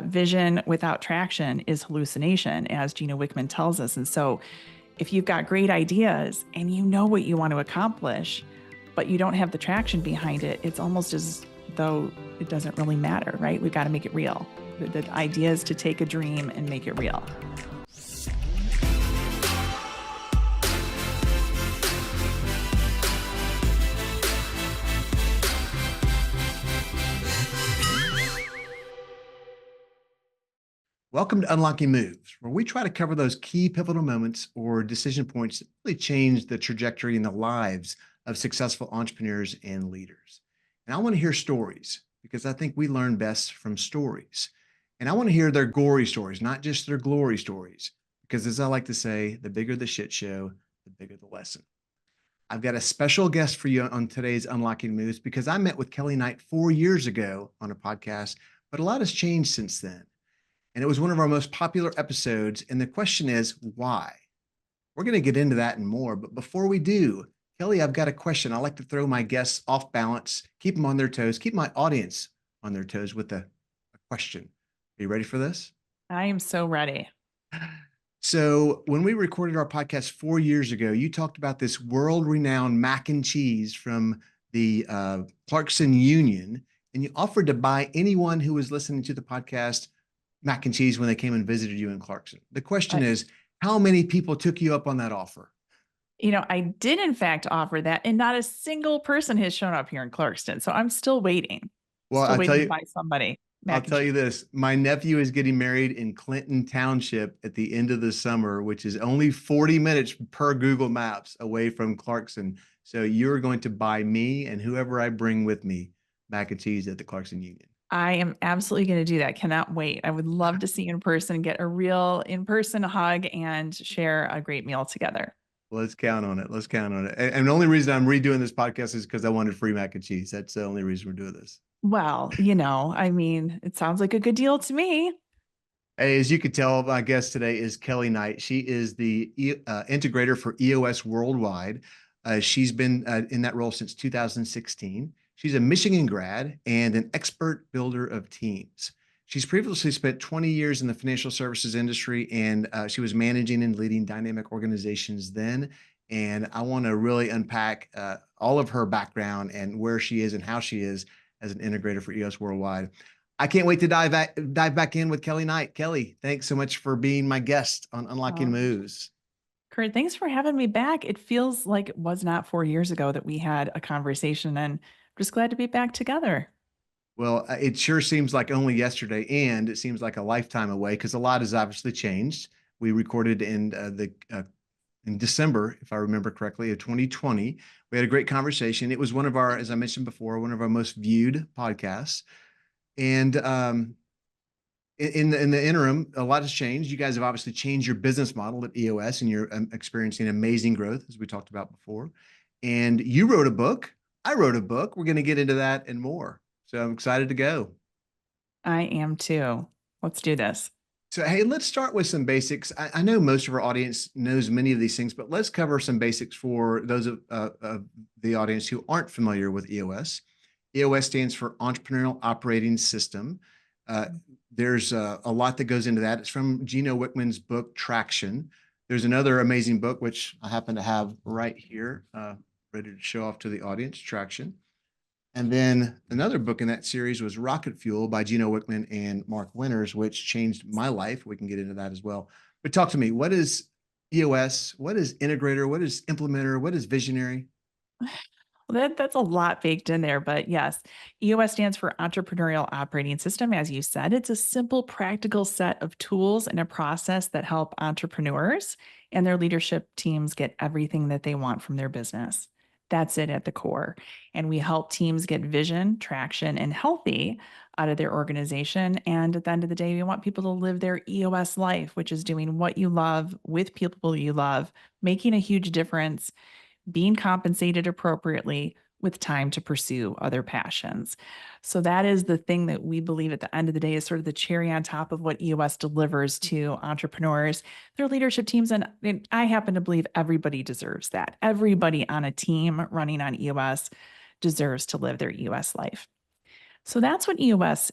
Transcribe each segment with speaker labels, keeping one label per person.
Speaker 1: Vision without traction is hallucination, as Gino Wickman tells us. And so if you've got great ideas and you know what you want to accomplish, but you don't have the traction behind it, it's almost as though it doesn't really matter, right? We've got to make it real. The idea is to take a dream and make it real.
Speaker 2: Welcome to Unlocking Moves, where we try to cover those key pivotal moments or decision points that really change the trajectory in the lives of successful entrepreneurs and leaders. And I want to hear stories because I think we learn best from stories. And I want to hear their gory stories, not just their glory stories, because as I like to say, the bigger the shit show, the bigger the lesson. I've got a special guest for you on today's Unlocking Moves because I met with Kelly Knight 4 years ago on a podcast, but a lot has changed since then. And it was one of our most popular episodes. And the question is, why? We're going to get into that and more. But before we do, Kelly, I've got a question. I like to throw my guests off balance, keep them on their toes, keep my audience on their toes with a question. Are you ready for this?
Speaker 1: I am so ready.
Speaker 2: So when we recorded our podcast 4 years ago, you talked about this world-renowned mac and cheese from the Clarkson Union, and you offered to buy anyone who was listening to the podcast mac and cheese when they came and visited you in Clarkson. The question is, how many people took you up on that offer?
Speaker 1: You know, I did in fact offer that, and not a single person has shown up here in Clarkston. So I'm still waiting.
Speaker 2: Well,
Speaker 1: I'll
Speaker 2: tell you,
Speaker 1: to buy somebody.
Speaker 2: I'll tell you this. My nephew is getting married in Clinton Township at the end of the summer, which is only 40 minutes per Google Maps away from Clarkson. So you're going to buy me and whoever I bring with me mac and cheese at the Clarkson Union.
Speaker 1: I am absolutely going to do that. Cannot wait. I would love to see you in person, get a real in-person hug and share a great meal together.
Speaker 2: Let's count on it. Let's count on it. And the only reason I'm redoing this podcast is because I wanted free mac and cheese. That's the only reason we're doing this.
Speaker 1: Well, I mean, it sounds like a good deal to me.
Speaker 2: Hey, as you could tell, my guest today is Kelly Knight. She is the integrator for EOS Worldwide. She's been in that role since 2016. She's a Michigan grad and an expert builder of teams. She's previously spent 20 years in the financial services industry, and she was managing and leading dynamic organizations then. And I want to really unpack all of her background and where she is and how she is as an integrator for EOS Worldwide. I can't wait to dive back in with Kelly Knight. Kelly, thanks so much for being my guest on Unlocking Moves.
Speaker 1: Kurt, thanks for having me back. It feels like it was not 4 years ago that we had a conversation, and just glad to be back together.
Speaker 2: Well, it sure seems like only yesterday, and it seems like a lifetime away because a lot has obviously changed. We recorded in December, if I remember correctly, of 2020. We had a great conversation. It was one of our, as I mentioned before, one of our most viewed podcasts. And in the interim, a lot has changed. You guys have obviously changed your business model at EOS, and you're experiencing amazing growth, as we talked about before. And you wrote a book. I wrote a book. We're going to get into that and more. So I'm excited to go.
Speaker 1: I am too. Let's do this.
Speaker 2: So, hey, let's start with some basics. I know most of our audience knows many of these things, but let's cover some basics for those of the audience who aren't familiar with EOS. EOS stands for Entrepreneurial Operating System. There's a lot that goes into that. It's from Gino Wickman's book, Traction. There's another amazing book, which I happen to have right here, ready to show off to the audience, Traction. And then another book in that series was Rocket Fuel by Gino Wickman and Mark Winters, which changed my life. We can get into that as well. But talk to me, what is EOS? What is Integrator? What is Implementer? What is Visionary?
Speaker 1: Well, that's a lot baked in there, but yes, EOS stands for Entrepreneurial Operating System. As you said, it's a simple, practical set of tools and a process that help entrepreneurs and their leadership teams get everything that they want from their business. That's it at the core. And we help teams get vision, traction, and healthy out of their organization. And at the end of the day, we want people to live their EOS life, which is doing what you love with people you love, making a huge difference, being compensated appropriately with time to pursue other passions. So that is the thing that we believe at the end of the day is sort of the cherry on top of what EOS delivers to entrepreneurs, their leadership teams. And I happen to believe everybody deserves that. Everybody on a team running on EOS deserves to live their EOS life. So that's what EOS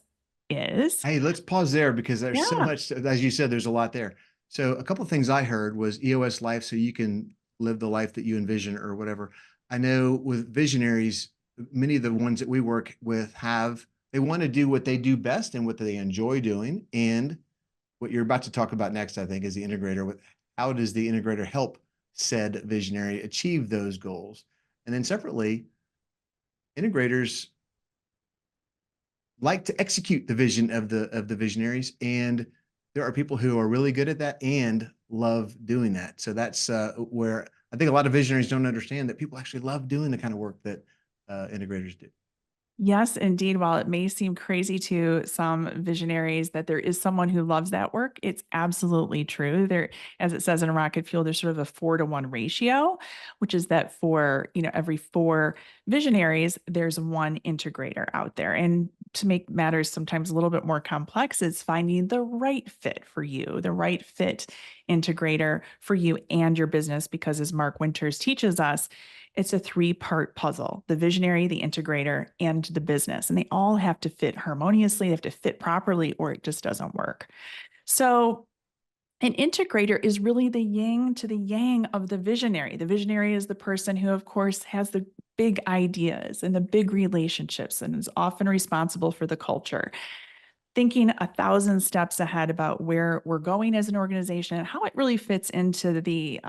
Speaker 1: is.
Speaker 2: Hey, let's pause there because there's so
Speaker 1: Yeah.
Speaker 2: much, as you said, there's a lot there. So a couple of things I heard was EOS life, so you can live the life that you envision or whatever. I know with visionaries, many of the ones that we work with they want to do what they do best and what they enjoy doing. And what you're about to talk about next, I think, is the integrator. How does the integrator help said visionary achieve those goals? And then separately, integrators like to execute the vision of the visionaries, and there are people who are really good at that and love doing that. So that's where I think a lot of visionaries don't understand that people actually love doing the kind of work that integrators do.
Speaker 1: Yes, indeed. While it may seem crazy to some visionaries that there is someone who loves that work, it's absolutely true. There, as it says in Rocket Fuel, there's sort of a 4-to-1 ratio, which is that for, every 4 visionaries, there's 1 integrator out there. And to make matters sometimes a little bit more complex, is finding the right fit for you, the right fit integrator for you and your business. Because as Mark Winters teaches us, it's a 3-part puzzle: the visionary, the integrator, and the business. And they all have to fit harmoniously, they have to fit properly, or it just doesn't work. So, an integrator is really the yin to the yang of the visionary. The visionary is the person who, of course, has the big ideas and the big relationships and is often responsible for the culture, thinking 1,000 steps ahead about where we're going as an organization and how it really fits into the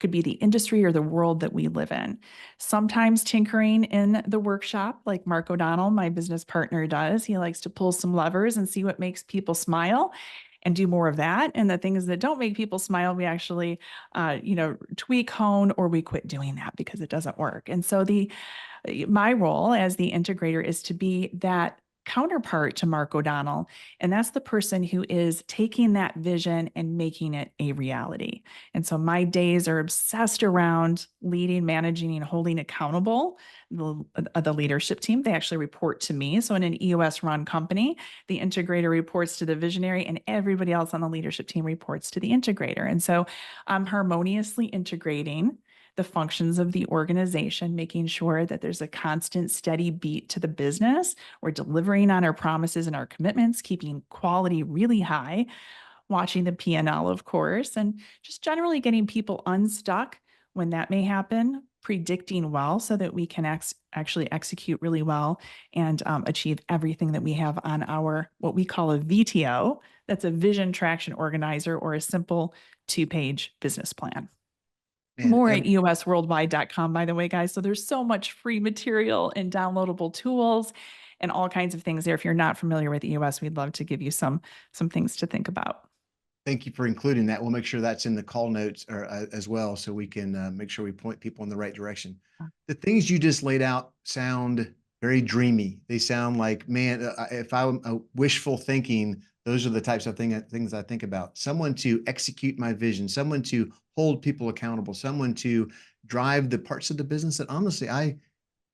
Speaker 1: could be the industry or the world that we live in. Sometimes tinkering in the workshop, like Mark O'Donnell, my business partner, does. He likes to pull some levers and see what makes people smile and do more of that. And the things that don't make people smile, we actually, tweak, hone, or we quit doing that because it doesn't work. And so my role as the integrator is to be that counterpart to Mark O'Donnell. And that's the person who is taking that vision and making it a reality. And so my days are obsessed around leading, managing, and holding accountable the leadership team. They actually report to me. So in an EOS run company, the integrator reports to the visionary, and everybody else on the leadership team reports to the integrator. And so I'm harmoniously integrating the functions of the organization, making sure that there's a constant, steady beat to the business. We're delivering on our promises and our commitments, keeping quality really high, watching the P&L, of course, and just generally getting people unstuck when that may happen, predicting well so that we can actually execute really well and achieve everything that we have on our, what we call a VTO. That's a vision traction organizer, or a simple 2-page business plan.
Speaker 2: And
Speaker 1: More at eosworldwide.com, by the way, guys. So there's so much free material and downloadable tools and all kinds of things there. If you're not familiar with EOS, we'd love to give you some things to think about.
Speaker 2: thank you for including that. We'll make sure that's in the call notes as well, so we can make sure we point people in the right direction. The things you just laid out sound very dreamy. They sound like, man, if I'm wishful thinking, those are the types of things I think about. Someone to execute my vision, someone to hold people accountable, someone to drive the parts of the business that honestly I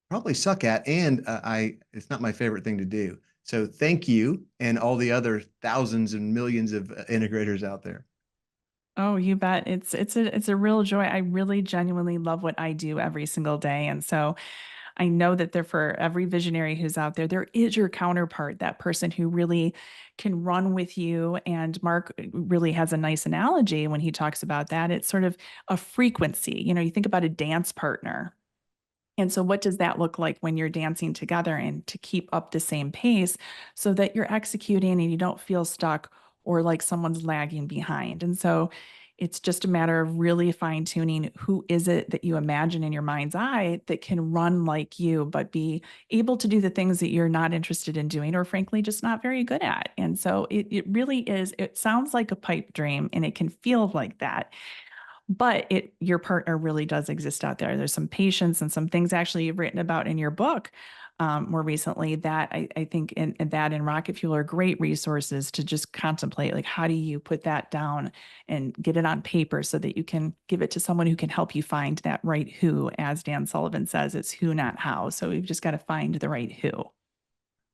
Speaker 2: probably suck at, and it's not my favorite thing to do. So thank you, and all the other thousands and millions of integrators out there.
Speaker 1: Oh, you bet. It's a real joy. I really genuinely love what I do every single day. And so I know that there, for every visionary who's out there, there is your counterpart, that person who really can run with you. And Mark really has a nice analogy when he talks about that. It's sort of a frequency. You think about a dance partner. And so, what does that look like when you're dancing together, and to keep up the same pace so that you're executing and you don't feel stuck or like someone's lagging behind? And so, it's just a matter of really fine tuning who is it that you imagine in your mind's eye that can run like you, but be able to do the things that you're not interested in doing, or frankly, just not very good at. And so, it really is, it sounds like a pipe dream, and it can feel like that, but your partner really does exist out there. There's some patience and some things actually you've written about in your book more recently that I think that in Rocket Fuel are great resources to just contemplate, like, how do you put that down and get it on paper so that you can give it to someone who can help you find that right who. As Dan Sullivan says, it's who, not how. So we've just got to find the right who.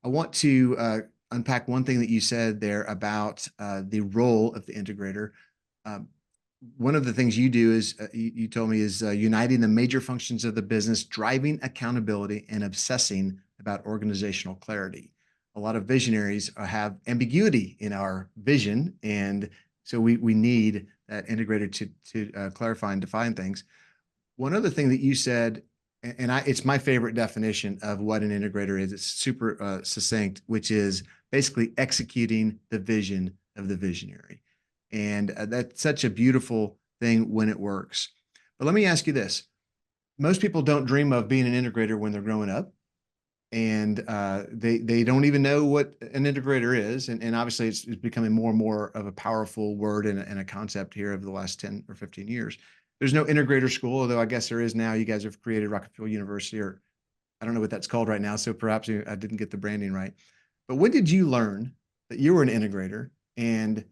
Speaker 2: I want to unpack one thing that you said there about the role of the integrator. Um, one of the things you do is you told me is uniting the major functions of the business, driving accountability, and obsessing about organizational clarity. a lot of visionaries have ambiguity in our vision. And so we need that integrator to clarify and define things. One other thing that you said, it's my favorite definition of what an integrator is. It's super succinct, which is basically executing the vision of the visionary. And that's such a beautiful thing when it works. But let me ask you this. Most people don't dream of being an integrator when they're growing up, and they don't even know what an integrator is. And obviously it's becoming more and more of a powerful word and a concept here over the last 10 or 15 years. There's no integrator school, although I guess there is now. You guys have created Rocket Fuel University, or I don't know what that's called right now. So perhaps I didn't get the branding right. But when did you learn that you were an integrator, and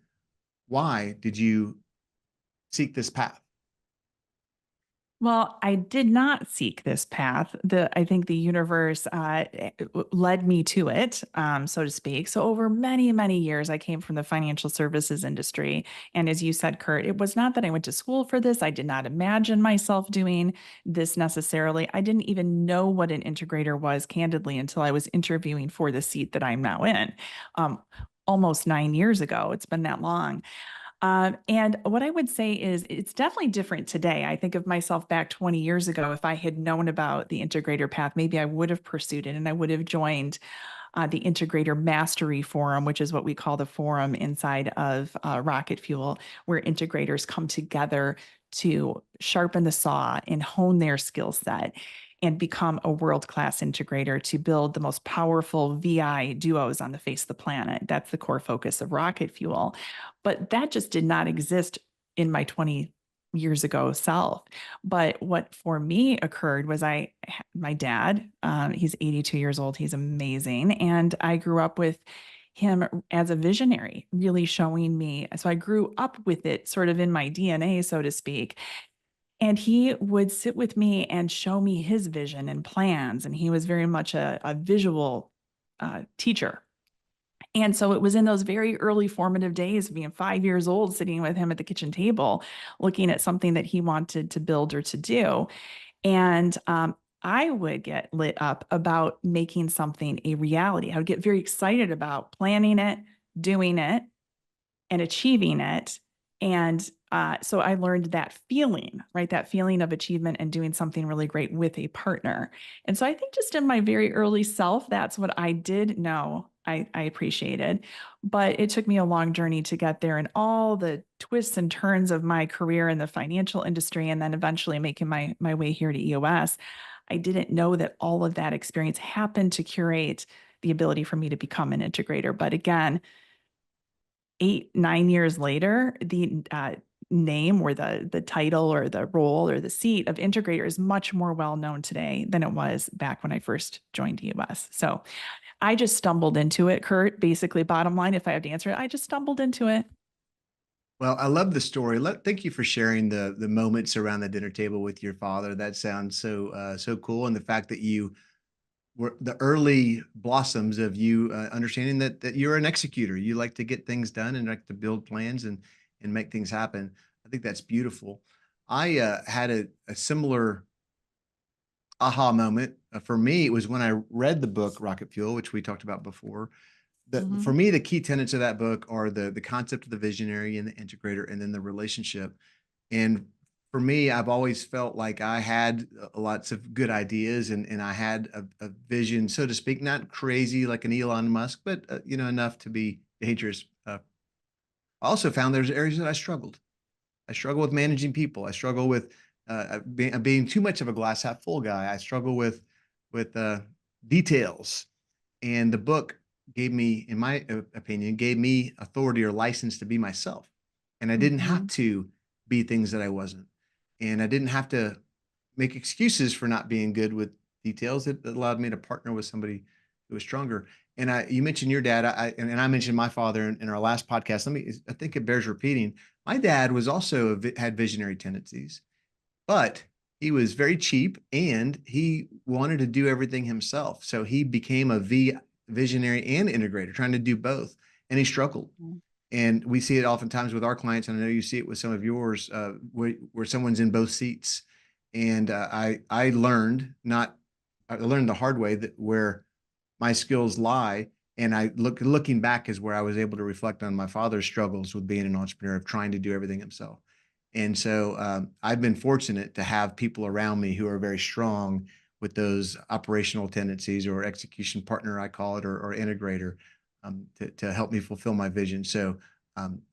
Speaker 2: why did you seek this path?
Speaker 1: Well, I did not seek this path. I think the universe led me to it, so to speak. So over many, many years, I came from the financial services industry. And as you said, Kurt, it was not that I went to school for this. I did not imagine myself doing this necessarily. I didn't even know what an integrator was, candidly, until I was interviewing for the seat that I'm now in. Almost 9 years ago. It's been that long. And what I would say is it's definitely different today. I think of myself back 20 years ago. If I had known about the integrator path, maybe I would have pursued it and I would have joined the Integrator Mastery Forum, which is what we call the forum inside of Rocket Fuel, where integrators come together to sharpen the saw and hone their skill set and become a world-class integrator to build the most powerful VI duos on the face of the planet. That's the core focus of Rocket Fuel. But that just did not exist in my 20 years ago self. But what for me occurred was my dad, he's 82 years old. He's amazing. And I grew up with him as a visionary, really showing me. So I grew up with it sort of in my DNA, so to speak. And he would sit with me and show me his vision and plans. And he was very much a visual teacher. And so it was in those very early formative days, being 5 years old, sitting with him at the kitchen table, looking at something that he wanted to build or to do. And I would get lit up about making something a reality. I would get very excited about planning it, doing it, and achieving it. And so I learned that feeling, right? That feeling of achievement and doing something really great with a partner. And so I think just in my very early self, that's what I did know I appreciated. But it took me a long journey to get there, and all the twists and turns of my career in the financial industry, and then eventually making my way here to EOS. I didn't know that all of that experience happened to curate the ability for me to become an integrator. But again, 8, 9 years later, the name or the title or the role or the seat of integrator is much more well known today than it was back when I first joined EOS. So I just stumbled into it, Kurt. Basically, bottom line, if I have to answer it, I just stumbled into it.
Speaker 2: Well, I love the story. Thank you for sharing the moments around the dinner table with your father. That sounds so cool, and the fact that you were the early blossoms of you understanding that you're an executor. You like to get things done and like to build plans and make things happen. I think that's beautiful. I had a similar aha moment. For me, it was when I read the book Rocket Fuel, which we talked about before. For me, the key tenets of that book are the concept of the visionary and the integrator, and then the relationship. And for me, I've always felt like I had lots of good ideas, and I had a vision, so to speak, not crazy like an Elon Musk, but enough to be dangerous. I also found there's areas that I struggled. I struggle with managing people. I struggle with being too much of a glass half full guy. I struggle with details, and the book gave me, in my opinion, gave me authority or license to be myself, and I didn't have to be things that I wasn't, and I didn't have to make excuses for not being good with details. It allowed me to partner with somebody who was stronger. And you mentioned your dad, and I mentioned my father in our last podcast. I think it bears repeating. My dad was also had visionary tendencies, but he was very cheap and he wanted to do everything himself. So he became a visionary and integrator, trying to do both, and he struggled. And we see it oftentimes with our clients, and I know you see it with some of yours, where someone's in both seats. And I learned the hard way that where my skills lie And looking back is where I was able to reflect on my father's struggles with being an entrepreneur, of trying to do everything himself. And so I've been fortunate to have people around me who are very strong with those operational tendencies, or execution partner, I call it, or integrator, to help me fulfill my vision. So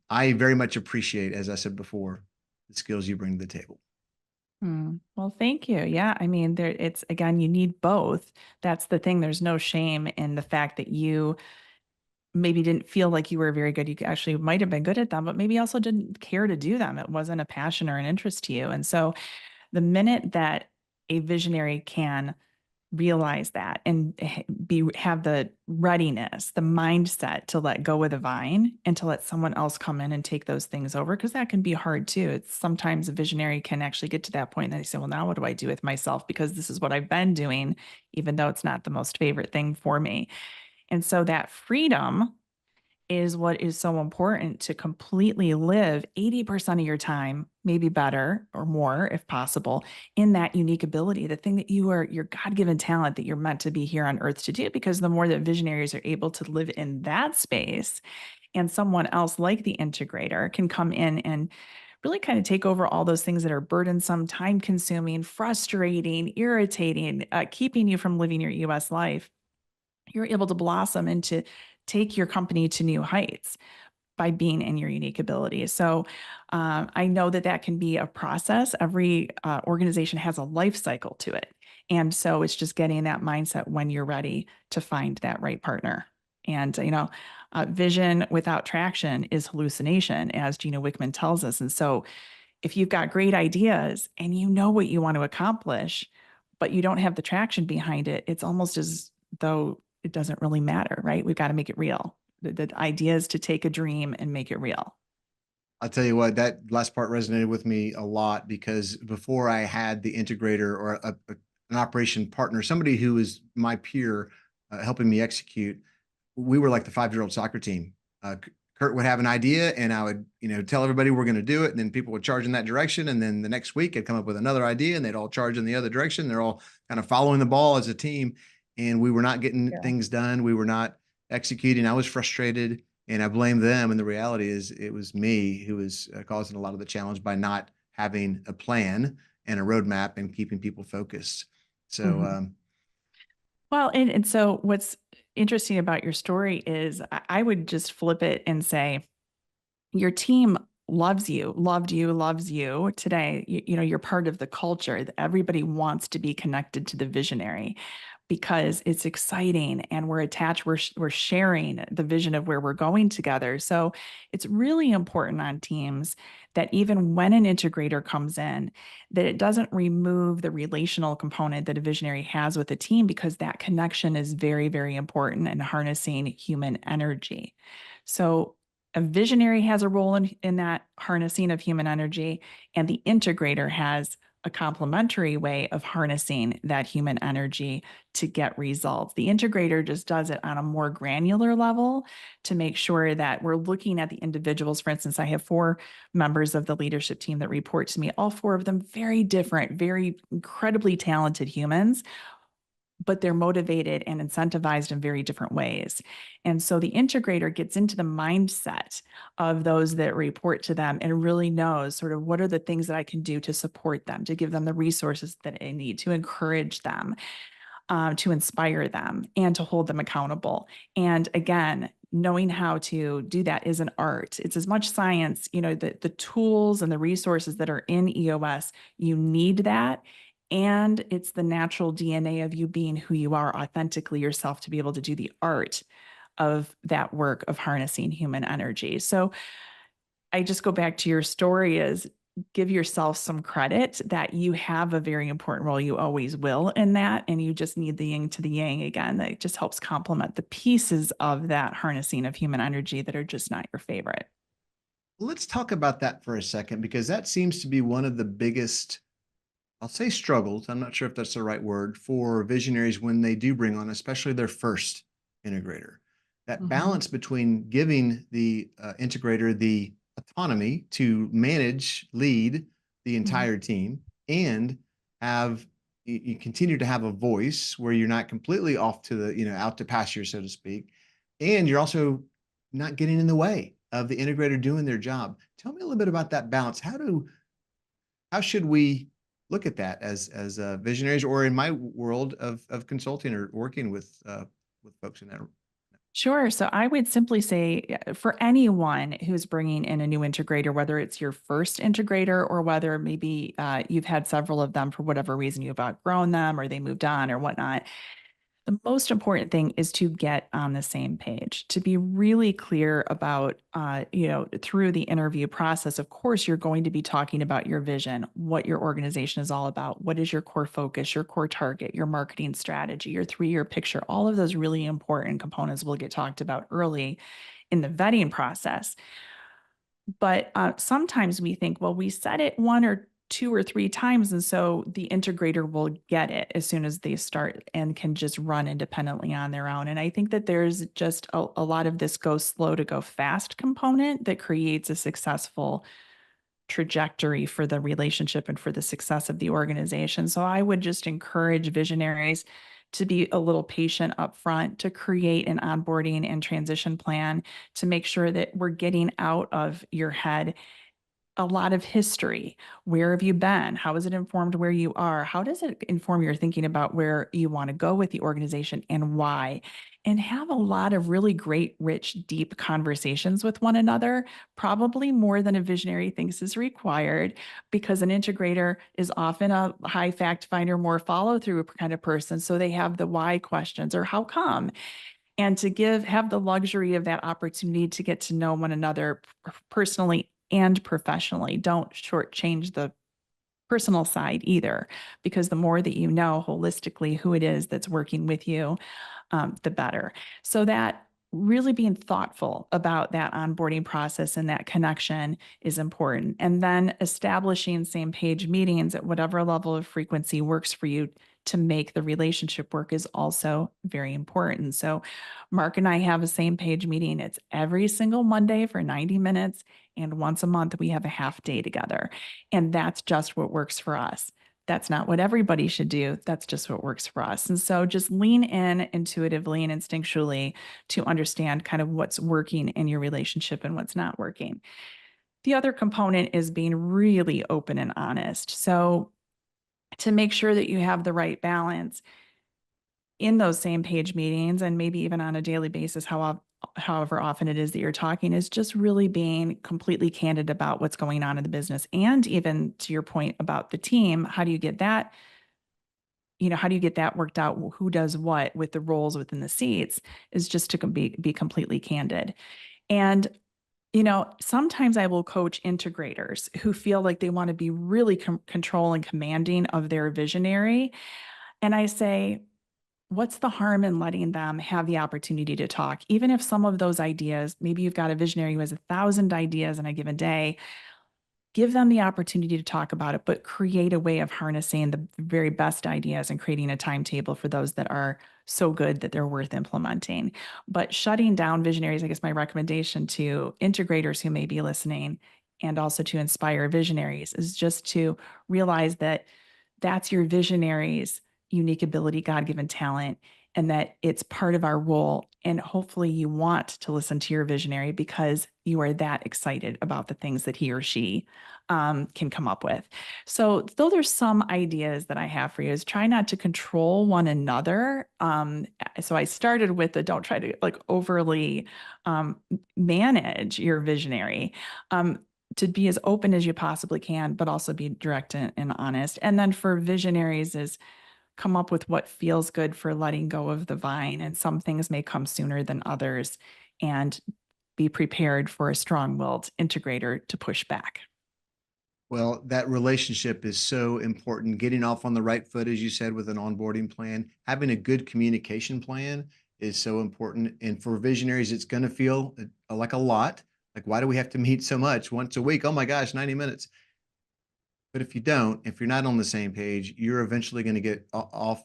Speaker 2: I very much appreciate, as I said before, the skills you bring to the table.
Speaker 1: Well, thank you. Yeah, I mean, there it's again, you need both. That's the thing. There's no shame in the fact that you maybe didn't feel like you were very good. You actually might have been good at them, but maybe also didn't care to do them. It wasn't a passion or an interest to you. And so the minute that a visionary can realize that and have the readiness, the mindset to let go of the vine and to let someone else come in and take those things over, because that can be hard too. It's sometimes a visionary can actually get to that point and they say, well, now what do I do with myself? Because this is what I've been doing, even though it's not the most favorite thing for me. And so that freedom is what is so important, to completely live 80% of your time, maybe better or more if possible, in that unique ability, the thing that you are, your God-given talent that you're meant to be here on earth to do. Because the more that visionaries are able to live in that space, and someone else like the integrator can come in and really kind of take over all those things that are burdensome, time consuming, frustrating, irritating, keeping you from living your EOS life, you're able to blossom and to take your company to new heights by being in your unique ability. So I know that that can be a process. Every organization has a life cycle to it. And so it's just getting that mindset when you're ready to find that right partner. And, vision without traction is hallucination, as Gina Wickman tells us. And so if you've got great ideas and you know what you want to accomplish, but you don't have the traction behind it, it's almost as though it doesn't really matter, right? We've got to make it real. The idea is to take a dream and make it real.
Speaker 2: I'll tell you what, that last part resonated with me a lot, because before I had the integrator, or an operation partner, somebody who was my peer, helping me execute, we were like the 5-year-old soccer team. Kurt would have an idea, and I would, tell everybody we're going to do it, and then people would charge in that direction. And then the next week, I'd come up with another idea, and they'd all charge in the other direction. They're all kind of following the ball as a team, and we were not getting
Speaker 1: Yeah.
Speaker 2: things done. We were not executing. I was frustrated, and I blamed them. And the reality is, it was me who was causing a lot of the challenge by not having a plan and a roadmap and keeping people focused. So,
Speaker 1: Mhm. Well, and so what's interesting about your story is I would just flip it and say, your team loves you, loved you, loves you today. You're part of the culture. Everybody wants to be connected to the visionary because it's exciting and we're attached. We're sharing the vision of where we're going together. So it's really important on teams that even when an integrator comes in, that it doesn't remove the relational component that a visionary has with the team, because that connection is very, very important in harnessing human energy. So a visionary has a role in that harnessing of human energy, and the integrator has a complementary way of harnessing that human energy to get results. The integrator just does it on a more granular level to make sure that we're looking at the individuals. For instance, I have 4 members of the leadership team that report to me, all 4 of them very different, very incredibly talented humans, but they're motivated and incentivized in very different ways. And so the integrator gets into the mindset of those that report to them and really knows sort of what are the things that I can do to support them, to give them the resources that they need, to encourage them, to inspire them, and to hold them accountable. And again, knowing how to do that is an art. It's as much science, the tools and the resources that are in EOS, you need that. And it's the natural DNA of you being who you are authentically yourself to be able to do the art of that work of harnessing human energy. So I just go back to your story, is give yourself some credit that you have a very important role. You always will in that. And you just need the yin to the yang again. That just helps complement the pieces of that harnessing of human energy that are just not your favorite.
Speaker 2: let's talk about that for a second, because that seems to be one of the biggest, I'll say, struggles. I'm not sure if that's the right word, for visionaries when they do bring on, especially their first integrator. That
Speaker 1: Mhm.
Speaker 2: balance between giving the integrator the autonomy to manage, lead the
Speaker 1: Mhm.
Speaker 2: entire team, and have you continue to have a voice where you're not completely off to the, out to pasture, so to speak, And you're also not getting in the way of the integrator doing their job. Tell me a little bit about that balance. How should we look at that as visionaries, or in my world of consulting or working with folks in that?
Speaker 1: Sure. So I would simply say for anyone who's bringing in a new integrator, whether it's your first integrator or whether maybe you've had several of them for whatever reason, you've outgrown them or they moved on or whatnot, the most important thing is to get on the same page, to be really clear about, through the interview process. Of course, you're going to be talking about your vision, what your organization is all about, what is your core focus, your core target, your marketing strategy, your 3-year picture. All of those really important components will get talked about early in the vetting process. But sometimes we think, well, we said it 1 or 2 or 3 times, and so the integrator will get it as soon as they start and can just run independently on their own. And I think that there's just a lot of this go slow to go fast component that creates a successful trajectory for the relationship and for the success of the organization. So I would just encourage visionaries to be a little patient up front, to create an onboarding and transition plan, to make sure that we're getting out of your head a lot of history. Where have you been? How has it informed where you are? How does it inform your thinking about where you want to go with the organization and why? And have a lot of really great, rich, deep conversations with one another, probably more than a visionary thinks is required, because an integrator is often a high fact finder, more follow through kind of person. So they have the why questions or how come? And to have the luxury of that opportunity to get to know one another personally and professionally. Don't shortchange the personal side either, because the more that you know holistically who it is that's working with you, the better. So that really being thoughtful about that onboarding process and that connection is important. And then establishing same page meetings at whatever level of frequency works for you to make the relationship work is also very important. So Mark and I have a same page meeting. It's every single Monday for 90 minutes. And once a month, we have a half day together. And that's just what works for us. That's not what everybody should do. That's just what works for us. And so just lean in intuitively and instinctually to understand kind of what's working in your relationship and what's not working. The other component is being really open and honest. So to make sure that you have the right balance in those same page meetings and maybe even on a daily basis, however often it is that you're talking, is just really being completely candid about what's going on in the business. And even to your point about the team, how do you get that? How do you get that worked out? Who does what with the roles within the seats is just to be completely candid. And sometimes I will coach integrators who feel like they want to be really control and commanding of their visionary. And I say, what's the harm in letting them have the opportunity to talk? Even if some of those ideas, maybe you've got a visionary who has 1,000 ideas in a given day, give them the opportunity to talk about it, but create a way of harnessing the very best ideas and creating a timetable for those that are so good that they're worth implementing. But shutting down visionaries, I guess my recommendation to integrators who may be listening and also to inspire visionaries is just to realize that that's your visionary's unique ability, God-given talent, and that it's part of our role. And hopefully you want to listen to your visionary because you are that excited about the things that he or she can come up with. So those are some ideas that I have for you, is try not to control one another. So I started with the don't try to like overly manage your visionary. To be as open as you possibly can, but also be direct and honest. And then for visionaries is come up with what feels good for letting go of the vine. And some things may come sooner than others, and be prepared for a strong-willed integrator to push back.
Speaker 2: Well, that relationship is so important. Getting off on the right foot, as you said, with an onboarding plan, having a good communication plan is so important. And for visionaries, it's going to feel like a lot. Like, why do we have to meet so much once a week? Oh my gosh, 90 minutes. But if you don't, if you're not on the same page, you're eventually going to get off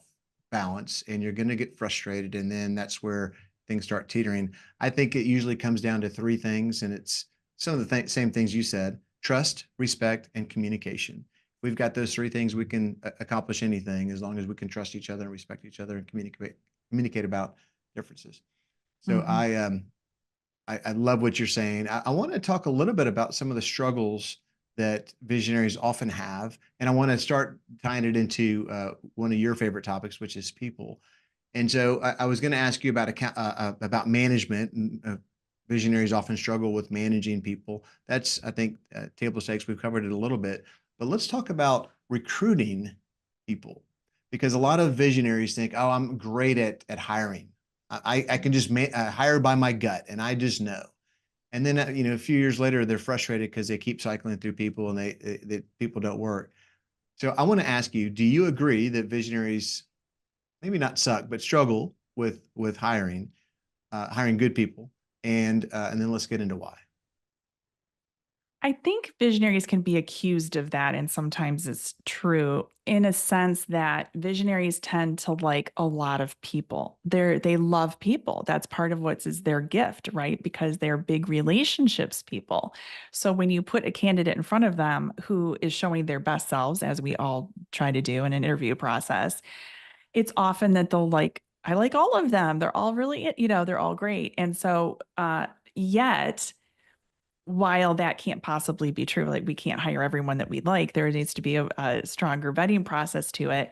Speaker 2: balance and you're going to get frustrated. And then that's where things start teetering. I think it usually comes down to 3 things, and it's some of the same things you said: trust, respect, and communication. If we've got those 3 things, we can accomplish anything as long as we can trust each other and respect each other and communicate about differences. So I love what you're saying. I want to talk a little bit about some of the struggles that visionaries often have, and I want to start tying it into one of your favorite topics, which is people. And so I was going to ask you about management. And, visionaries often struggle with managing people. That's, I think, table stakes. We've covered it a little bit, but let's talk about recruiting people, because a lot of visionaries think, "Oh, I'm great at hiring. I can just hire by my gut, and I just know." And then a few years later, they're frustrated because they keep cycling through people, and they people don't work. So I want to ask you: do you agree that visionaries maybe not suck, but struggle with hiring good people? And then let's get into why.
Speaker 1: I think visionaries can be accused of that, and sometimes it's true in a sense that visionaries tend to like a lot of people. They love people. That's part of what's is their gift, right? Because they're big relationships people. So when you put a candidate in front of them who is showing their best selves, as we all try to do in an interview process, it's often that they'll like, I like all of them. They're all really, they're all great. And so yet while that can't possibly be true, like we can't hire everyone that we'd like, there needs to be a stronger vetting process to it.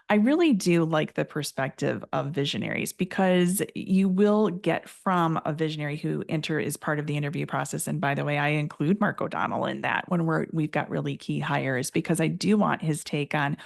Speaker 1: I really do like the perspective of visionaries because you will get from a visionary who is part of the interview process. And by the way, I include Mark O'Donnell in that when we've got really key hires, because I do want his take on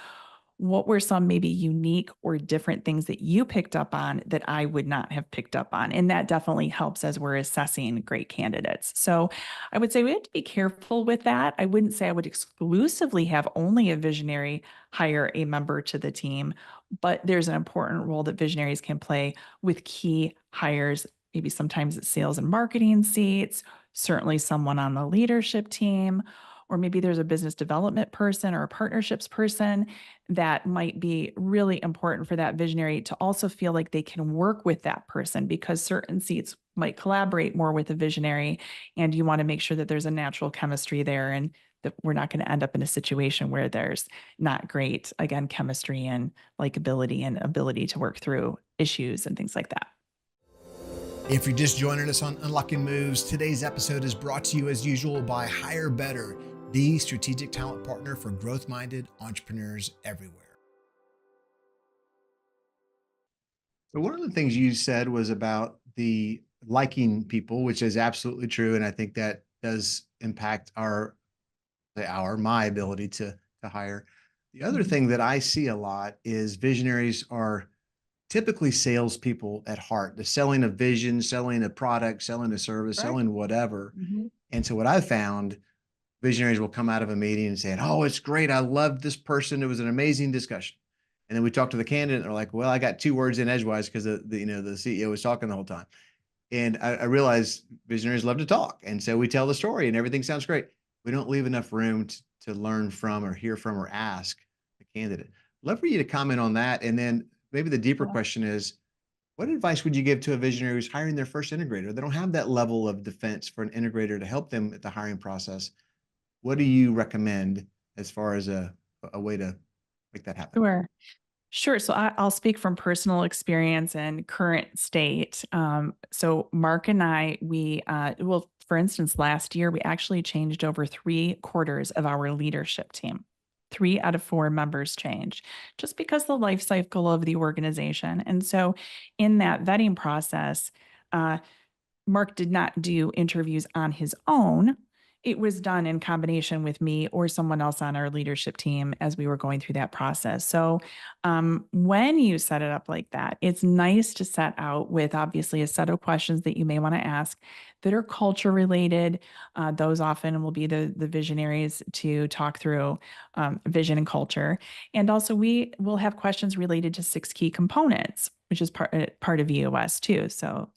Speaker 1: what were some maybe unique or different things that you picked up on that I would not have picked up on? And that definitely helps as we're assessing great candidates. So I would say we have to be careful with that. I wouldn't say I would exclusively have only a visionary hire a member to the team, but there's an important role that visionaries can play with key hires. Maybe sometimes it's sales and marketing seats, certainly someone on the leadership team, or maybe there's a business development person or a partnerships person that might be really important for that visionary to also feel like they can work with that person, because certain seats might collaborate more with a visionary, and you want to make sure that there's a natural chemistry there and that we're not going to end up in a situation where there's not great, again, chemistry and likability and ability to work through issues and things like that.
Speaker 2: If you're just joining us on Unlocking Moves, today's episode is brought to you as usual by HireBetter, the strategic talent partner for growth-minded entrepreneurs everywhere. So one of the things you said was about the liking people, which is absolutely true. And I think that does impact my ability to hire. The other thing that I see a lot is visionaries are typically salespeople at heart. The selling a vision, selling a product, selling a service,
Speaker 1: Right.
Speaker 2: selling whatever. And so what I've found, visionaries will come out of a meeting and say, "Oh, it's great. I loved this person. It was an amazing discussion." And then we talk to the candidate and they're like, "Well, I got 2 words in edgewise because the CEO was talking the whole time." And I realize visionaries love to talk. And so we tell the story and everything sounds great. We don't leave enough room to learn from or hear from or ask the candidate. Love for you to comment on that. And then maybe the deeper question is, what advice would you give to a visionary who's hiring their first integrator? They don't have that level of defense for an integrator to help them at the hiring process. What do you recommend as far as a way to make that happen?
Speaker 1: Sure. Sure. So I'll speak from personal experience and current state. So Mark and I, well, for instance, last year, we actually changed over 3/4 of our leadership team. 3 out of 4 members change just because the life cycle of the organization. And so in that vetting process, uh, Mark did not do interviews on his own. It was done in combination with me or someone else on our leadership team as we were going through that process. So, when you set it up like that, it's nice to set out with obviously a set of questions that you may want to ask that are culture related. Those often will be the visionaries to talk through vision and culture. And also, we will have questions related to 6 key components, which is part of EOS too. So,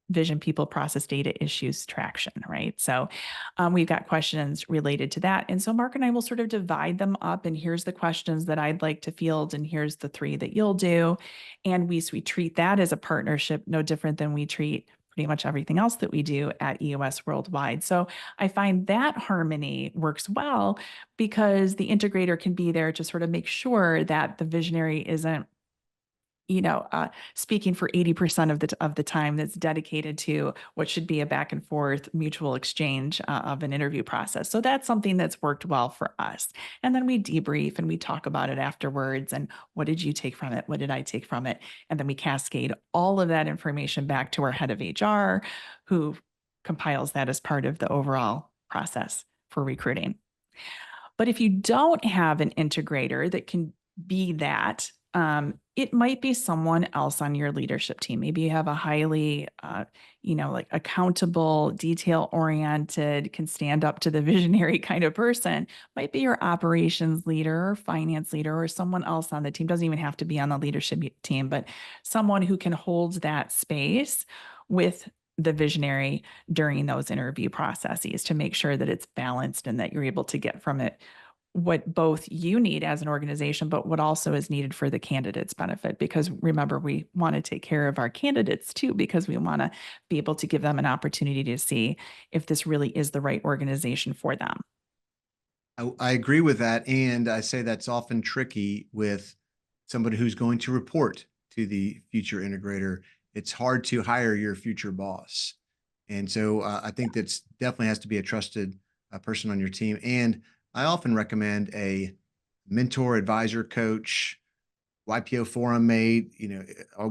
Speaker 1: vision, people, process, data, issues, traction, right? So we've got questions related to that. And so Mark and I will sort of divide them up, and here's the questions that I'd like to field, and here's the 3 that you'll do. And we treat that as a partnership, no different than we treat pretty much everything else that we do at EOS Worldwide. So I find that harmony works well because the integrator can be there to sort of make sure that the visionary isn't speaking for 80% of the time that's dedicated to what should be a back and forth mutual exchange of an interview process. So that's something that's worked well for us. And then we debrief and we talk about it afterwards. And what did you take from it? What did I take from it? And then we cascade all of that information back to our head of HR, who compiles that as part of the overall process for recruiting. But if you don't have an integrator that can be that, it might be someone else on your leadership team. Maybe you have a highly, like accountable, detail oriented, can stand up to the visionary kind of person. Might be your operations leader or finance leader or someone else on the team. Doesn't even have to be on the leadership team, but someone who can hold that space with the visionary during those interview processes to make sure that it's balanced and that you're able to get from it what both you need as an organization, but what also is needed for the candidate's benefit. Because remember, we want to take care of our candidates too, because we want to be able to give them an opportunity to see if this really is the right organization for them.
Speaker 2: I agree with that. And I say that's often tricky with somebody who's going to report to the future integrator. It's hard to hire your future boss. And so I think that's definitely has to be a trusted person on your team. And I often recommend a mentor, advisor, coach, YPO forum mate, or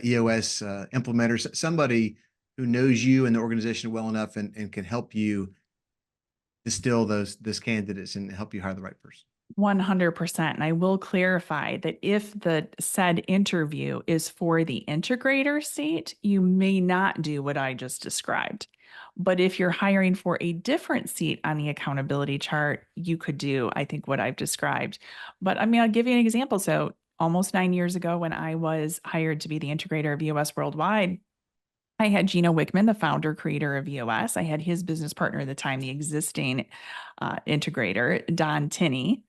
Speaker 2: EOS implementer, somebody who knows you and the organization well enough and can help you distill those candidates and help you hire the right person.
Speaker 1: 100%. And I will clarify that if the said interview is for the integrator seat, you may not do what I just described. But if you're hiring for a different seat on the accountability chart, you could do, I think, what I've described. But I mean, I'll give you an example. So almost 9 years ago, when I was hired to be the integrator of EOS Worldwide, I had Gino Wickman, the founder, creator of EOS. I had his business partner at the time, the existing integrator, Don Tinney.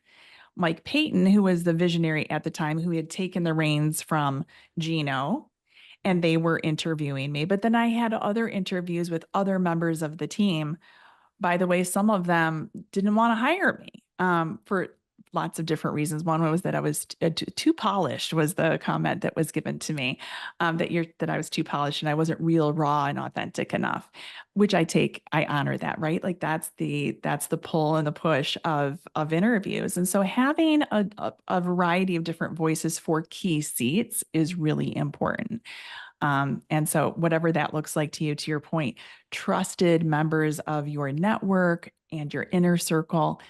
Speaker 1: Mike Payton, who was the visionary at the time, who had taken the reins from Gino, and they were interviewing me. But then I had other interviews with other members of the team. By the way, some of them didn't want to hire me for lots of different reasons. One was that I was too polished, was the comment that was given to me, that I was too polished and I wasn't real, raw, and authentic enough, which I honor that, right? Like that's the pull and the push of interviews. And so having a variety of different voices for key seats is really important. And so whatever that looks like to you, to your point, trusted members of your network and your inner circle,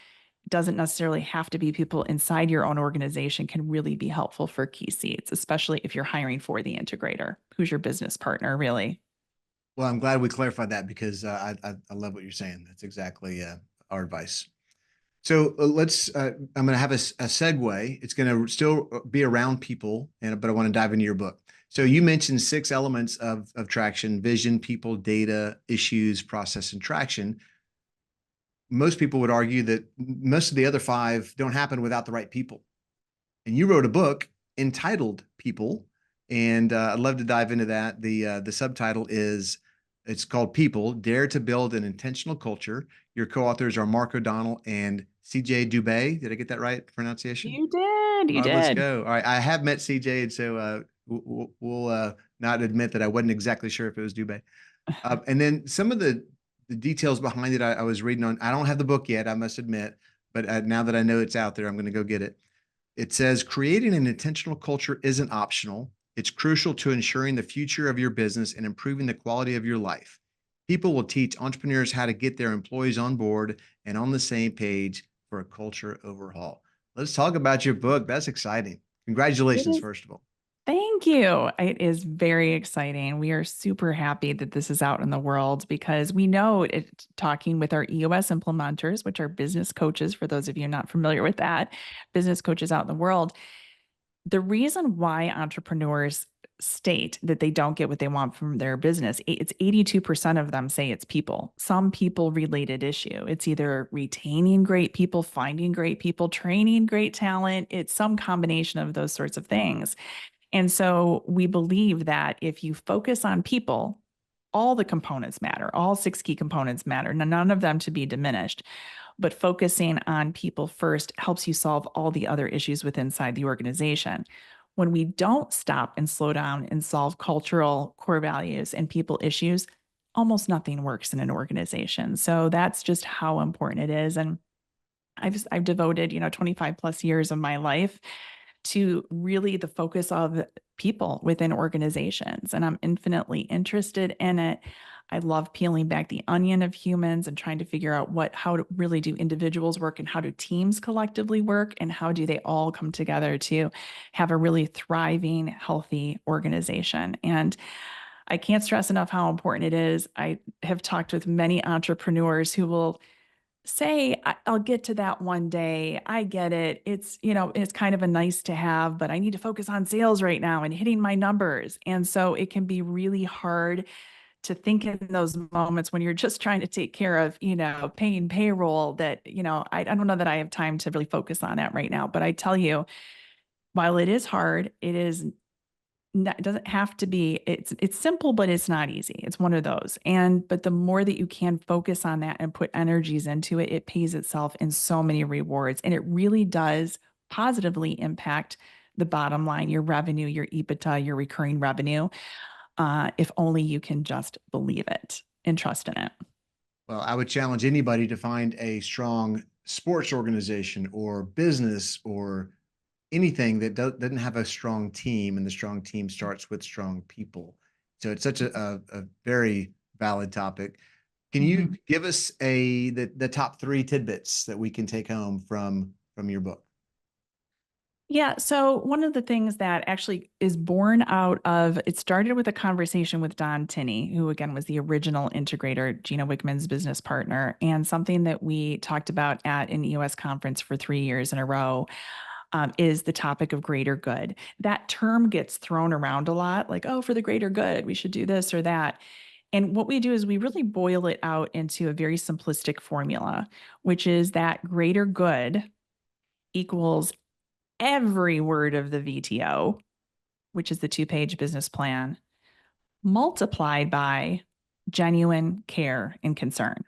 Speaker 1: doesn't necessarily have to be people inside your own organization, can really be helpful for key seats, especially if you're hiring for the integrator, who's your business partner, really.
Speaker 2: Well, I'm glad we clarified that because I love what you're saying. That's exactly our advice. So I'm going to have a segue. It's going to still be around people, but I want to dive into your book. So you mentioned 6 elements of traction: vision, people, data, issues, process, and traction. Most people would argue that most of the other 5 don't happen without the right people. And you wrote a book entitled People, and I'd love to dive into that. The subtitle is, it's called People, Dare to Build an Intentional Culture. Your co-authors are Mark O'Donnell and CJ Dubé. Did I get that right, pronunciation?
Speaker 1: You did. You
Speaker 2: All right, let's
Speaker 1: did.
Speaker 2: go. All right, I have met CJ, and so we'll not admit that I wasn't exactly sure if it was Dubé. And then some of the details behind it, I was reading on. I don't have the book yet, I must admit, but now that I know it's out there, I'm going to go get it. It says, creating an intentional culture isn't optional. It's crucial to ensuring the future of your business and improving the quality of your life. People will teach entrepreneurs how to get their employees on board and on the same page for a culture overhaul. Let's talk about your book. That's exciting. Congratulations, first of all.
Speaker 1: Thank you. It is very exciting. We are super happy that this is out in the world because we know it, talking with our EOS implementers, which are business coaches, for those of you not familiar with that, business coaches out in the world, the reason why entrepreneurs state that they don't get what they want from their business, it's 82% of them say it's people, some people related issue. It's either retaining great people, finding great people, training great talent. It's some combination of those sorts of things. And so we believe that if you focus on people, all the components matter, all 6 key components matter, none of them to be diminished. But focusing on people first helps you solve all the other issues within inside the organization. when we don't stop and slow down and solve cultural core values and people issues, almost nothing works in an organization. So that's just how important it is. And I've devoted, 25 plus years of my life to really the focus of people within organizations. And I'm infinitely interested in it. I love peeling back the onion of humans and trying to figure out how to really do individuals work and how do teams collectively work and how do they all come together to have a really thriving, healthy organization. And I can't stress enough how important it is. I have talked with many entrepreneurs who will say, I'll get to that one day. I get it. It's kind of a nice to have, but I need to focus on sales right now and hitting my numbers. And so it can be really hard to think in those moments when you're just trying to take care of, paying payroll that, I don't know that I have time to really focus on that right now. But I tell you, while it is hard, it doesn't have to be, it's simple, but it's not easy. It's one of those. But the more that you can focus on that and put energies into it, it pays itself in so many rewards. And it really does positively impact the bottom line, your revenue, your EBITDA, your recurring revenue, if only you can just believe it and trust in it.
Speaker 2: Well, I would challenge anybody to find a strong sports organization or business or anything that doesn't have a strong team, and the strong team starts with strong people. So it's such a very valid topic. Can you give us the top three tidbits that we can take home from your book?
Speaker 1: Yeah. So one of the things that actually is born out of it started with a conversation with Don Tinney, who again was the original integrator, Gina Wickman's business partner, and something that we talked about at an EOS conference for 3 years in a row. Is the topic of greater good. That term gets thrown around a lot, like, oh, for the greater good, we should do this or that. And what we do is we really boil it out into a very simplistic formula, which is that greater good equals every word of the VTO, which is the 2-page business plan, multiplied by genuine care and concern.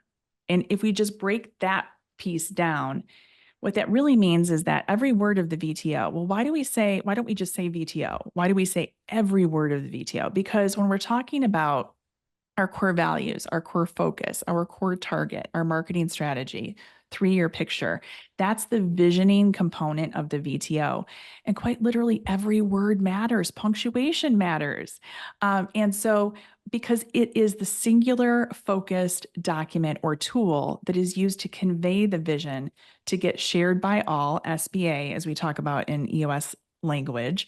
Speaker 1: And if we just break that piece down, what that really means is that every word of the VTO, well, why don't we just say VTO? Why do we say every word of the VTO? Because when we're talking about our core values, our core focus, our core target, our marketing strategy, 3-year picture, that's the visioning component of the VTO. And quite literally, every word matters, punctuation matters. And so, because it is the singular focused document or tool that is used to convey the vision to get shared by all, SBA, as we talk about in EOS language.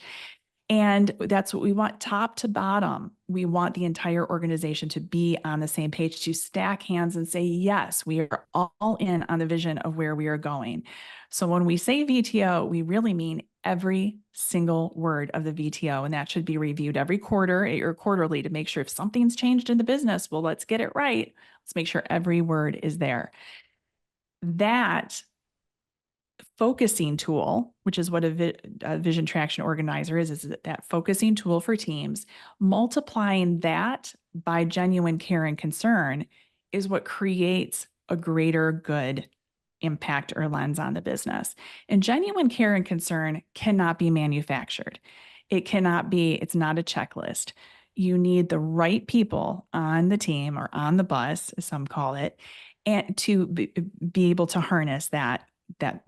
Speaker 1: And that's what we want, top to bottom. We want the entire organization to be on the same page, to stack hands and say, yes, we are all in on the vision of where we are going. So when we say VTO, we really mean every single word of the VTO, and that should be reviewed every quarter or quarterly to make sure if something's changed in the business, well, let's get it right. Let's make sure every word is there. That focusing tool, which is what a vision traction organizer is that focusing tool for teams, multiplying that by genuine care and concern is what creates a greater good impact or lens on the business. And genuine care and concern cannot be manufactured. It's not a checklist. You need the right people on the team or on the bus, as some call it, and to be able to harness that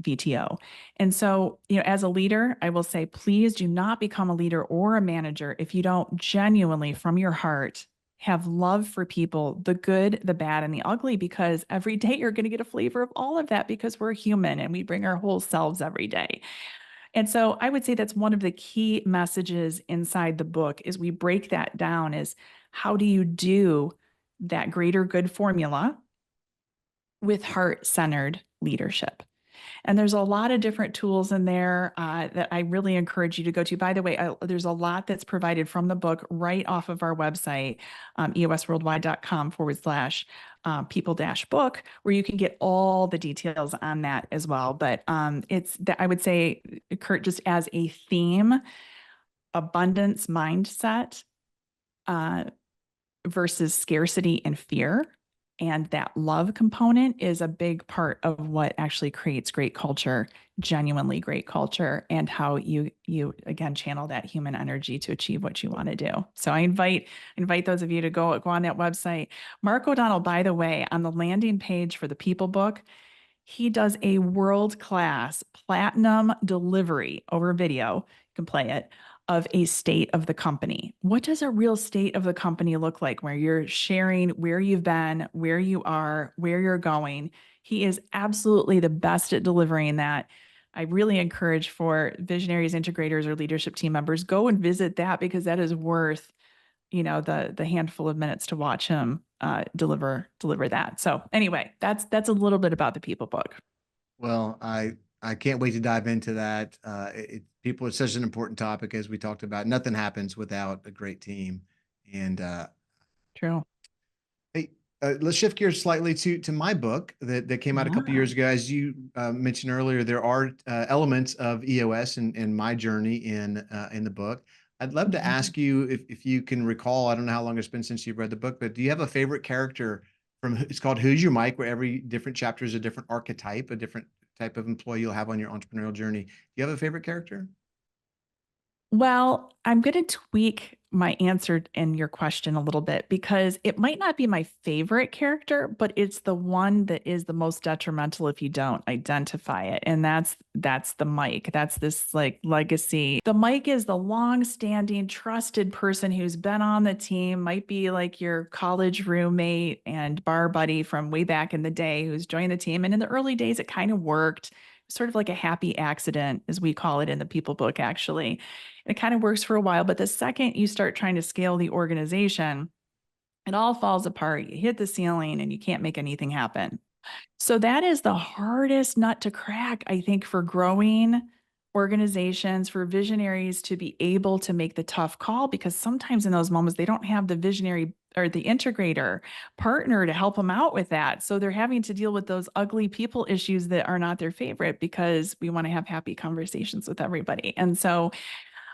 Speaker 1: VTO. And so, as a leader, I will say, please do not become a leader or a manager if you don't genuinely, from your heart, have love for people, the good, the bad, and the ugly, because every day you're going to get a flavor of all of that because we're human and we bring our whole selves every day. And so I would say that's one of the key messages inside the book is we break that down is how do you do that greater good formula with heart-centered leadership? And there's a lot of different tools in there that I really encourage you to go to. By the way, there's a lot that's provided from the book right off of our website, eosworldwide.com/people-book, where you can get all the details on that as well. But it's that I would say, Kurt, just as a theme, abundance mindset versus scarcity and fear And that love component is a big part of what actually creates great culture, genuinely great culture, and how you again channel that human energy to achieve what you want to do. So I invite those of you to go on that website. Mark O'Donnell, by the way, on the landing page for the People book, he does a world-class platinum delivery over video. You can play it of a state of the company. What does a real state of the company look like where you're sharing where you've been, where you are, where you're going? He is absolutely the best at delivering that. I really encourage for visionaries, integrators, or leadership team members, go and visit that because that is worth, the handful of minutes to watch him deliver that. So anyway, that's a little bit about the People book.
Speaker 2: Well, I can't wait to dive into that. People, it's such an important topic, as we talked about. Nothing happens without a great team. And
Speaker 1: True.
Speaker 2: hey, let's shift gears slightly to my book that came out a couple
Speaker 1: Yeah.
Speaker 2: years ago. As you mentioned earlier, there are elements of EOS in my journey in the book. I'd love to
Speaker 1: Mhm.
Speaker 2: ask you if you can recall. I don't know how long it's been since you've read the book, but do you have a favorite character from? It's called "Who's Your Mike," where every different chapter is a different archetype, a different type of employee you'll have on your entrepreneurial journey. Do you have a favorite character?
Speaker 1: Well, I'm going to tweak my answer in your question a little bit because it might not be my favorite character, but it's the one that is the most detrimental if you don't identify it. And that's the Mike. That's this like legacy. The Mike is the long-standing trusted person who's been on the team, might be like your college roommate and bar buddy from way back in the day who's joined the team. And in the early days, it kind of worked. Sort of like a happy accident, as we call it in the People book, actually. It kind of works for a while, but the second you start trying to scale the organization, it all falls apart. You hit the ceiling and you can't make anything happen. So that is the hardest nut to crack, I think, for growing organizations, for visionaries to be able to make the tough call, because sometimes in those moments, they don't have the visionary or the integrator partner to help them out with that. So they're having to deal with those ugly people issues that are not their favorite because we want to have happy conversations with everybody. And so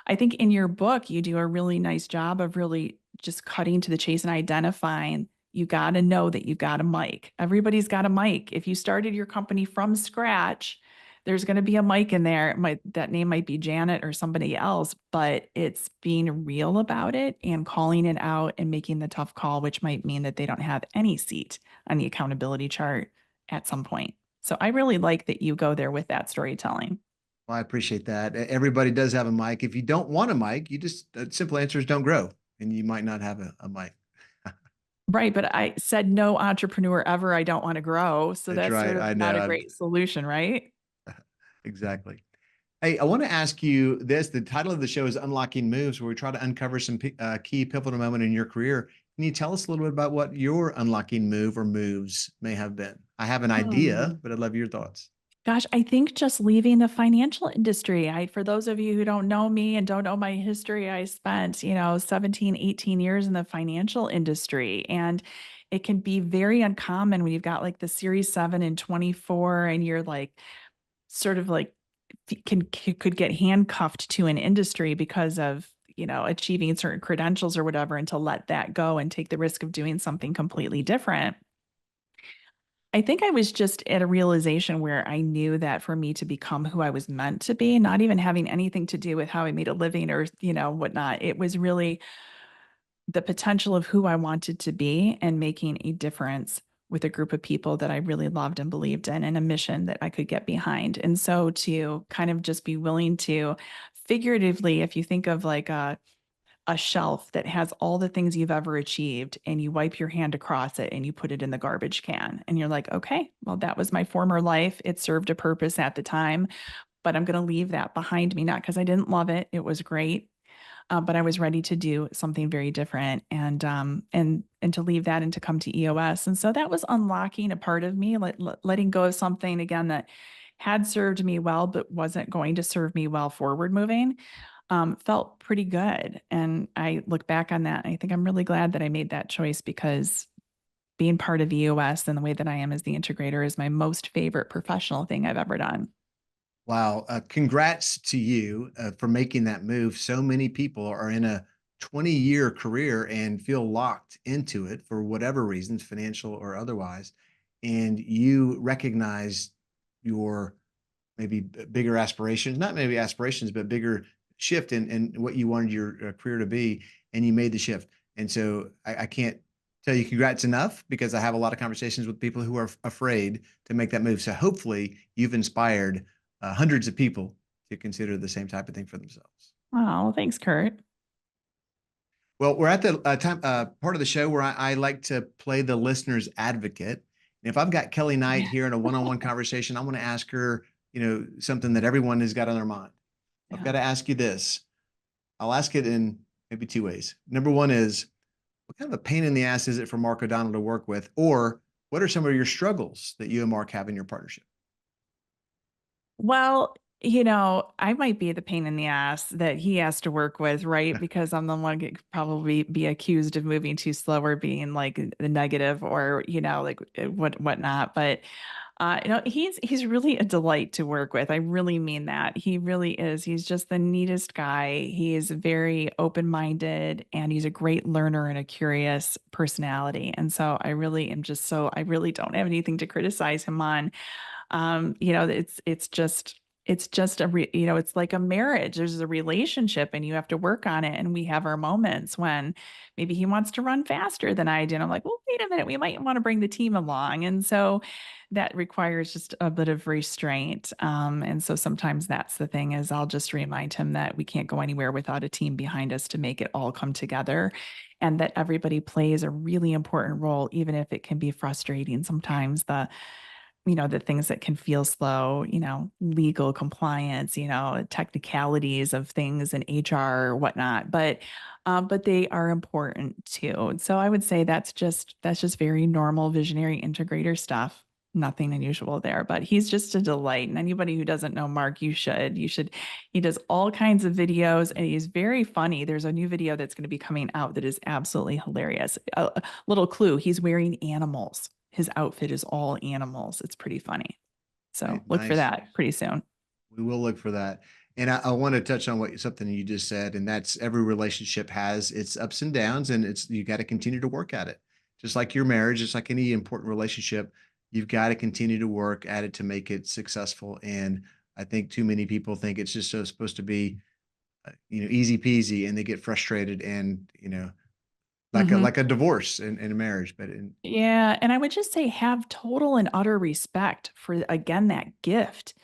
Speaker 1: I think in your book, you do a really nice job of really just cutting to the chase and identifying you got to know that you got a mic. Everybody's got a mic. If you started your company from scratch, there's going to be a mic in there. That name might be Janet or somebody else, but it's being real about it and calling it out and making the tough call, which might mean that they don't have any seat on the accountability chart at some point. So I really like that you go there with that storytelling.
Speaker 2: Well, I appreciate that. Everybody does have a mic. If you don't want a mic, you just simple answer is don't grow, and you might not have a mic.
Speaker 1: Right, but I said no entrepreneur ever. I don't want to grow. So
Speaker 2: That's
Speaker 1: that's
Speaker 2: right.
Speaker 1: sort of
Speaker 2: I
Speaker 1: not a
Speaker 2: know.
Speaker 1: great solution, right?
Speaker 2: Exactly. Hey, I want to ask you this. The title of the show is Unlocking Moves, where we try to uncover some key pivotal moment in your career. Can you tell us a little bit about what your unlocking move or moves may have been? I have an idea,
Speaker 1: Um,
Speaker 2: but I'd love your thoughts.
Speaker 1: Gosh, I think just leaving the financial industry. For those of you who don't know me and don't know my history, I spent, 17, 18 years in the financial industry. And it can be very uncommon when you've got like the Series 7 and 24 and you're like sort of like could get handcuffed to an industry because of achieving certain credentials or whatever, and to let that go and take the risk of doing something completely different. I think I was just at a realization where I knew that for me to become who I was meant to be, not even having anything to do with how I made a living or whatnot, it was really the potential of who I wanted to be and making a difference with a group of people that I really loved and believed in, and a mission that I could get behind. And so to kind of just be willing to, figuratively, if you think of like a shelf that has all the things you've ever achieved, and you wipe your hand across it and you put it in the garbage can, and you're like, okay, well, that was my former life. It served a purpose at the time, but I'm going to leave that behind me, not because I didn't love it. It was great, but I was ready to do something very different, and to leave that and to come to EOS. And so that was unlocking a part of me, letting go of something again that had served me well, but wasn't going to serve me well forward moving. Felt pretty good. And I look back on that and I think I'm really glad that I made that choice, because being part of EOS and the way that I am as the integrator is my most favorite professional thing I've ever done.
Speaker 2: Wow. Congrats to you for making that move. So many people are in a 20-year career and feel locked into it for whatever reasons, financial or otherwise, and you recognize your maybe bigger aspirations, not maybe aspirations, but bigger shift in what you wanted your career to be, and you made the shift. And so I can't tell you congrats enough because I have a lot of conversations with people who are afraid to make that move. So hopefully you've inspired hundreds of people to consider the same type of thing for themselves.
Speaker 1: Oh, thanks, Kurt.
Speaker 2: Well, we're at the time part of the show where I like to play the listener's advocate. And if I've got Kelly Knight
Speaker 1: Yeah.
Speaker 2: here in a one-on-one conversation, I want to ask her, something that everyone has got on their mind. I've
Speaker 1: Yeah.
Speaker 2: got to ask you this. I'll ask it in maybe two ways. Number one is, what kind of a pain in the ass is it for Mark O'Donnell to work with? Or what are some of your struggles that you and Mark have in your partnership?
Speaker 1: Well, I might be the pain in the ass that he has to work with, right? Because I'm the one that could probably be accused of moving too slow or being like the negative or, like whatnot. But he's really a delight to work with. I really mean that. He really is. He's just the neatest guy. He is very open-minded and he's a great learner and a curious personality. And so I really don't have anything to criticize him on. It's just it's like a marriage. There's a relationship and you have to work on it. And we have our moments when maybe he wants to run faster than I do. And I'm like, well, wait a minute, we might want to bring the team along. And so that requires just a bit of restraint. And so sometimes that's the thing is I'll just remind him that we can't go anywhere without a team behind us to make it all come together and that everybody plays a really important role, even if it can be frustrating sometimes. The things that can feel slow, legal compliance, technicalities of things in HR or whatnot, but they are important too. And so I would say that's just very normal visionary integrator stuff. Nothing unusual there, but he's just a delight. And anybody who doesn't know Mark, you should, he does all kinds of videos and he's very funny. There's a new video that's going to be coming out that is absolutely hilarious. A little clue, he's wearing animals. His outfit is all animals. It's pretty funny. So
Speaker 2: Right,
Speaker 1: look for
Speaker 2: nice.
Speaker 1: that pretty soon.
Speaker 2: We will look for that. And I want to touch on something you just said, and that's every relationship has its ups and downs, and you got to continue to work at it. Just like your marriage, just like any important relationship, you've got to continue to work at it to make it successful. And I think too many people think it's just supposed to be, easy peasy, and they get frustrated, and like a
Speaker 1: Mhm.
Speaker 2: divorce in a marriage. But
Speaker 1: Yeah, and I would just say have total and utter respect for, again, that gift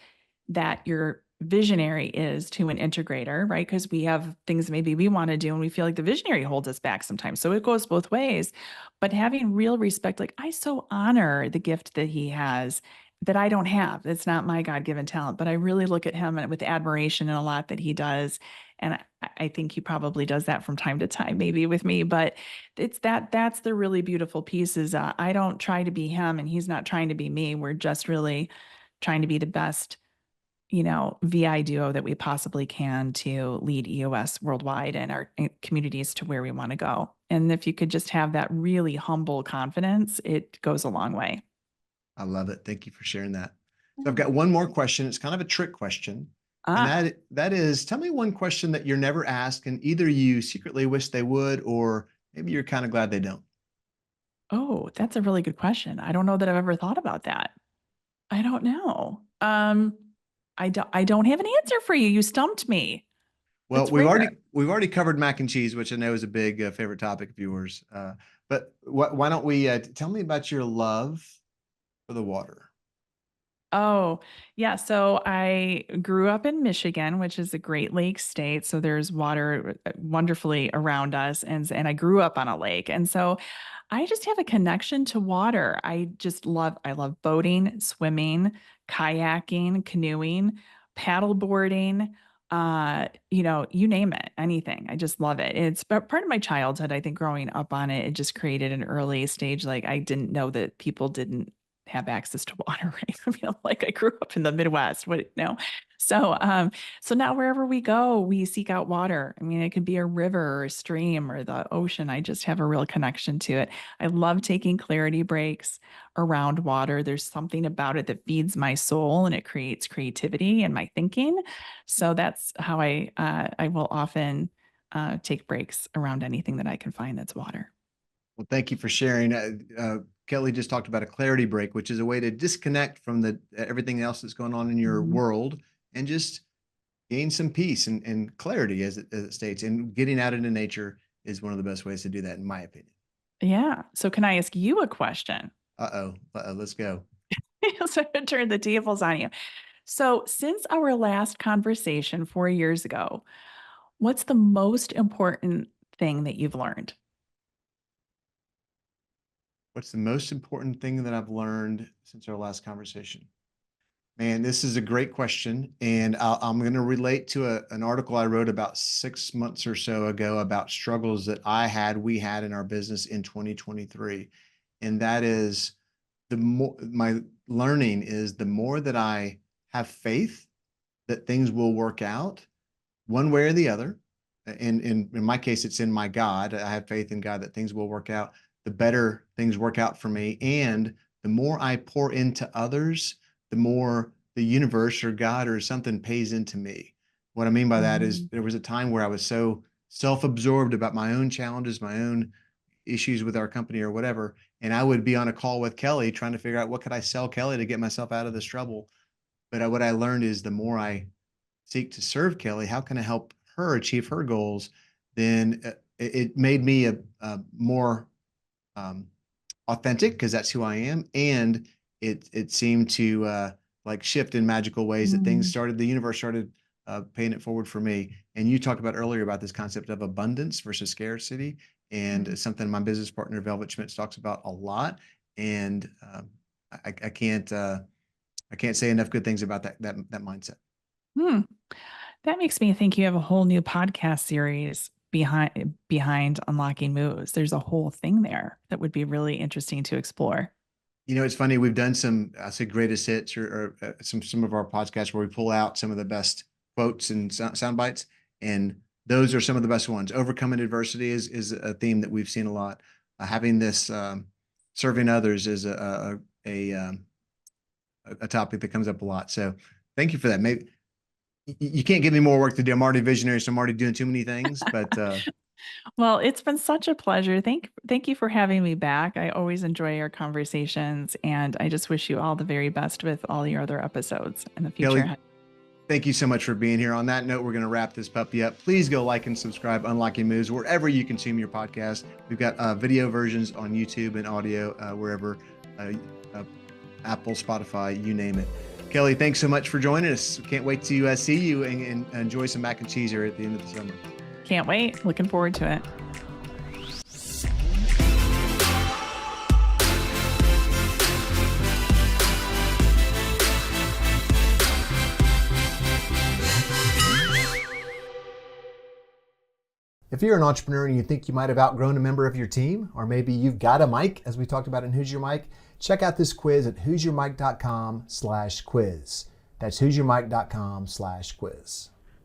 Speaker 1: that your visionary is to an integrator, right? Because we have things maybe we want to do and we feel like the visionary holds us back sometimes. So it goes both ways. But having real respect, like I so honor the gift that he has that I don't have. It's not my God-given talent, but I really look at him with admiration and a lot that he does. And I think he probably does that from time to time, maybe with me, but that's the really beautiful piece is I don't try to be him and he's not trying to be me. We're just really trying to be the best VI duo that we possibly can to lead EOS worldwide and our communities to where we want to go. And if you could just have that really humble confidence, it goes a long way.
Speaker 2: I love it. Thank you for sharing that. So I've got one more question. It's kind of a trick question. And
Speaker 1: Ah,
Speaker 2: that is, tell me one question that you're never asked, and either you secretly wish they would, or maybe you're kind of glad they don't.
Speaker 1: oh, that's a really good question. I don't know that I've ever thought about that. I don't know. I don't have an answer for you. You stumped me.
Speaker 2: Well,
Speaker 1: It's rare.
Speaker 2: we've already covered mac and cheese, which I know is a big favorite topic of yours. But why don't we tell me about your love for the water?
Speaker 1: Oh, yeah. So I grew up in Michigan, which is a Great Lakes state. So there's water wonderfully around us. And I grew up on a lake. And so I just have a connection to water. I love boating, swimming, kayaking, canoeing, paddle boarding, you name it, anything. I just love it. It's part of my childhood. I think growing up on it, it just created an early stage. Like I didn't know that people didn't have access to water, right? I mean, like I grew up in the Midwest, what no. So now wherever we go, we seek out water. I mean, it could be a river or a stream or the ocean. I just have a real connection to it. I love taking clarity breaks around water. There's something about it that feeds my soul and it creates creativity in my thinking. So that's how I will often take breaks around anything that I can find that's water.
Speaker 2: Well, thank you for sharing. Kelly just talked about a clarity break, which is a way to disconnect from everything else that's going on in your world and just gain some peace and clarity, as it states. And getting out into nature is one of the best ways to do that, in my opinion.
Speaker 1: Yeah. So can I ask you a question?
Speaker 2: Let's go.
Speaker 1: So I'm going to turn the tables on you. So since our last conversation 4 years ago, what's the most important thing that you've learned?
Speaker 2: What's the most important thing that I've learned since our last conversation? Man, this is a great question. And I'm going to relate to an article I wrote about 6 months or so ago about struggles that we had in our business in 2023. And that is my learning is the more that I have faith that things will work out one way or the other. And in my case, it's in my God. I have faith in God that things will work out. The better things work out for me. And the more I pour into others, the more the universe or God or something pays into me. What I mean by that is there was a time where I was so self-absorbed about my own challenges, my own issues with our company or whatever. And I would be on a call with Kelly trying to figure out what could I sell Kelly to get myself out of this trouble. But what I learned is the more I seek to serve Kelly, how can I help her achieve her goals? Then it made me a more authentic, because that's who I am. And it seemed to like shift in magical ways that the universe started paying it forward for me. And you talked about earlier about this concept of abundance versus scarcity. And it's something my business partner, Velvet Schmitz, talks about a lot. And I can't say enough good things about that mindset.
Speaker 1: That makes me think you have a whole new podcast series behind Unlocking Moves. There's a whole thing there that would be really interesting to explore.
Speaker 2: It's funny. We've done some, I say, greatest hits or some of our podcasts where we pull out some of the best quotes and sound bites, and those are some of the best ones. Overcoming adversity is a theme that we've seen a lot. Having this serving others is a topic that comes up a lot. So thank you for that. Maybe you can't give me more work to do. I'm already visionary, so I'm already doing too many things. But
Speaker 1: well, it's been such a pleasure. Thank you for having me back. I always enjoy our conversations, and I just wish you all the very best with all your other episodes in the future.
Speaker 2: Kelly, thank you so much for being here. On that note, we're going to wrap this puppy up. Please go like and subscribe Unlocking Moves wherever you consume your podcast. We've got video versions on YouTube and audio wherever, Apple, Spotify, you name it. Kelly, thanks so much for joining us. Can't wait to see you and enjoy some mac and cheese here at the end of the summer.
Speaker 1: Can't wait. Looking forward to it.
Speaker 2: If you're an entrepreneur and you think you might have outgrown a member of your team, or maybe you've got a mic, as we talked about in Who's Your Mic, check out this quiz at who'syourmic.com/quiz. That's who'syourmic.com/quiz.